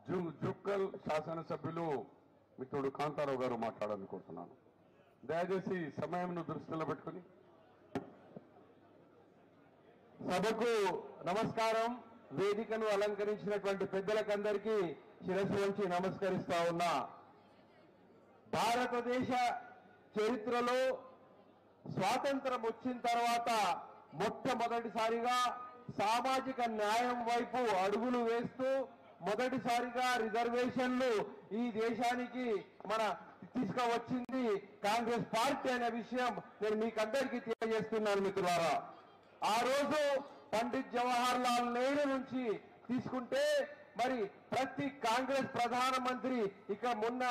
జుక్కల్ శాసనసభ్యులు మిత్రుడు కాంతారావు గారు మాట్లాడాలనుకుంటున్నాను. దయచేసి సమయంను దృష్టిలో పెట్టుకుని. సభకు నమస్కారం. వేదికను అలంకరించినటువంటి పెద్దలకందరికీ శిరస్సు వంచి నమస్కరిస్తా ఉన్నా. భారతదేశ చరిత్రలో స్వాతంత్రం వచ్చిన తర్వాత మొట్టమొదటిసారిగా సామాజిక న్యాయం వైపు అడుగులు వేస్తూ మొదటిసారిగా రిజర్వేషన్లు ఈ దేశానికి మన తీసుకువచ్చింది కాంగ్రెస్ పార్టీ అనే విషయం నేను మీకందరికీ తెలియజేస్తున్నాను మిత్రులారా. ఆ రోజు పండిత్ జవహర్ లాల్ నెహ్రూ నుంచి తీసుకుంటే మరి ప్రతి కాంగ్రెస్ ప్రధానమంత్రి ఇక మొన్న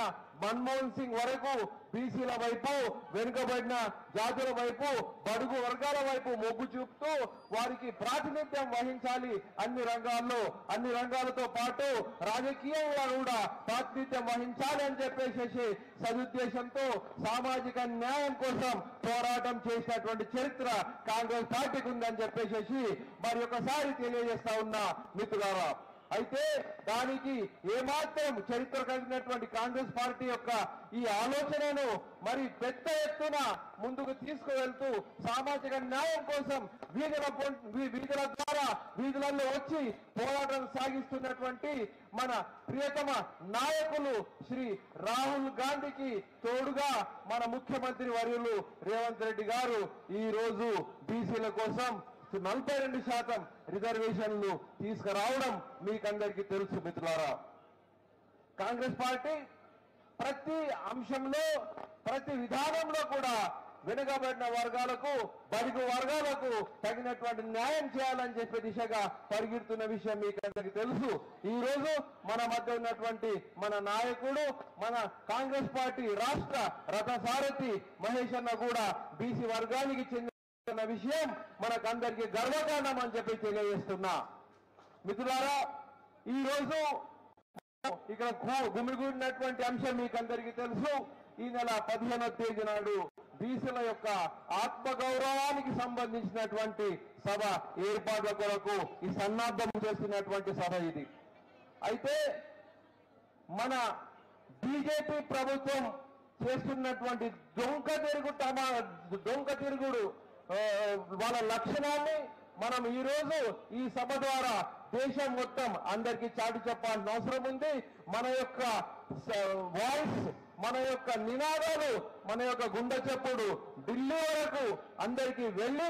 మన్మోహన్ సింగ్ వరకు బీసీల వైపు, వెనుకబడిన జాతుల వైపు, బడుగు వర్గాల వైపు మొగ్గు చూపుతూ వారికి ప్రాతినిధ్యం వహించాలి, అన్ని రంగాలతో పాటు రాజకీయంగా కూడా ప్రాతినిధ్యం వహించాలి అని చెప్పేసి సదుద్దేశంతో సామాజిక న్యాయం కోసం పోరాటం చేసినటువంటి చరిత్ర కాంగ్రెస్ పార్టీకి ఉందని చెప్పేసి మరి ఒకసారి తెలియజేస్తా ఉన్నా మిత్రులారా. అయితే దానికి ఏమాత్రం చరిత్ర కలిగినటువంటి కాంగ్రెస్ పార్టీ యొక్క ఈ ఆలోచనను మరి పెద్ద ఎత్తున ముందుకు తీసుకువెళ్తూ సామాజిక న్యాయం కోసం వీధుల ద్వారా వీధులలో వచ్చి పోరాటం సాగిస్తున్నటువంటి మన ప్రియతమ నాయకులు శ్రీ రాహుల్ గాంధీకి తోడుగా మన ముఖ్యమంత్రి వర్యులు రేవంత్ రెడ్డి గారు ఈ రోజు బీసీల కోసం 42% రిజర్వేషన్లు తీసుకురావడం మీకందరికీ తెలుసు మిత్రులారా. కాంగ్రెస్ పార్టీ ప్రతి అంశంలో, ప్రతి విధానంలో కూడా వెనుకబడిన వర్గాలకు, బడుగు వర్గాలకు తగినటువంటి న్యాయం చేయాలని చెప్పే దిశగా పరిగెడుతున్న విషయం మీకందరికీ తెలుసు. ఈ రోజు మన మధ్య ఉన్నటువంటి మన నాయకుడు, మన కాంగ్రెస్ పార్టీ రాష్ట్ర రథసారథి మహేష్ అన్న కూడా బీసీ వర్గానికి చెందిన విషయం మనకందరికీ గర్వకారణం అని చెప్పి తెలియజేస్తున్నా. మిత్రులారా, ఈ రోజు ఇక్కడ గుమిగూడినటువంటి అంశం మీకందరికీ తెలుసు. ఈ నెల 15వ తేదీ నాడు బీసీల యొక్క ఆత్మగౌరవానికి సంబంధించినటువంటి సభ ఏర్పాట్ల కొరకు ఈ సన్నాద్ధం చేస్తున్నటువంటి సభ ఇది. అయితే మన బీజేపీ ప్రభుత్వం చేస్తున్నటువంటి దొంగ తిరుగుడు వాళ్ళ లక్షణాన్ని మనం ఈ రోజు ఈ సభ ద్వారా దేశం మొత్తం అందరికీ చాటి చెప్పాల్సిన అవసరం ఉంది. మన యొక్క వాయిస్, మన యొక్క నినాదాలు, మన యొక్క గుండె చప్పుడు ఢిల్లీ వరకు అందరికీ వెళ్లి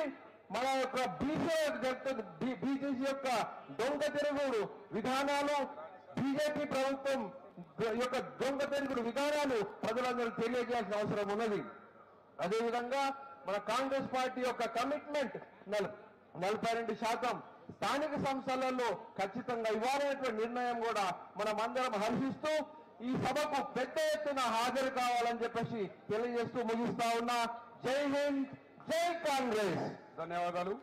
మన యొక్క బీజేపీ యొక్క దొంగ తిరుగుడు విధానాలు, బీజేపీ ప్రభుత్వం యొక్క దొంగ తిరుగుడు విధానాలు ప్రజలందరూ తెలియజేయాల్సిన అవసరం ఉన్నది. అదేవిధంగా మన కాంగ్రెస్ పార్టీ యొక్క కమిట్మెంట్ 42% స్థానిక సంస్థలలో ఖచ్చితంగా ఇవ్వాలనేటువంటి నిర్ణయం కూడా మనం అందరం హర్షిస్తూ ఈ సభకు పెద్ద ఎత్తున హాజరు కావాలని చెప్పేసి తెలియజేస్తూ ముగిస్తా ఉన్నా. జై హింద్, జై కాంగ్రెస్. ధన్యవాదాలు.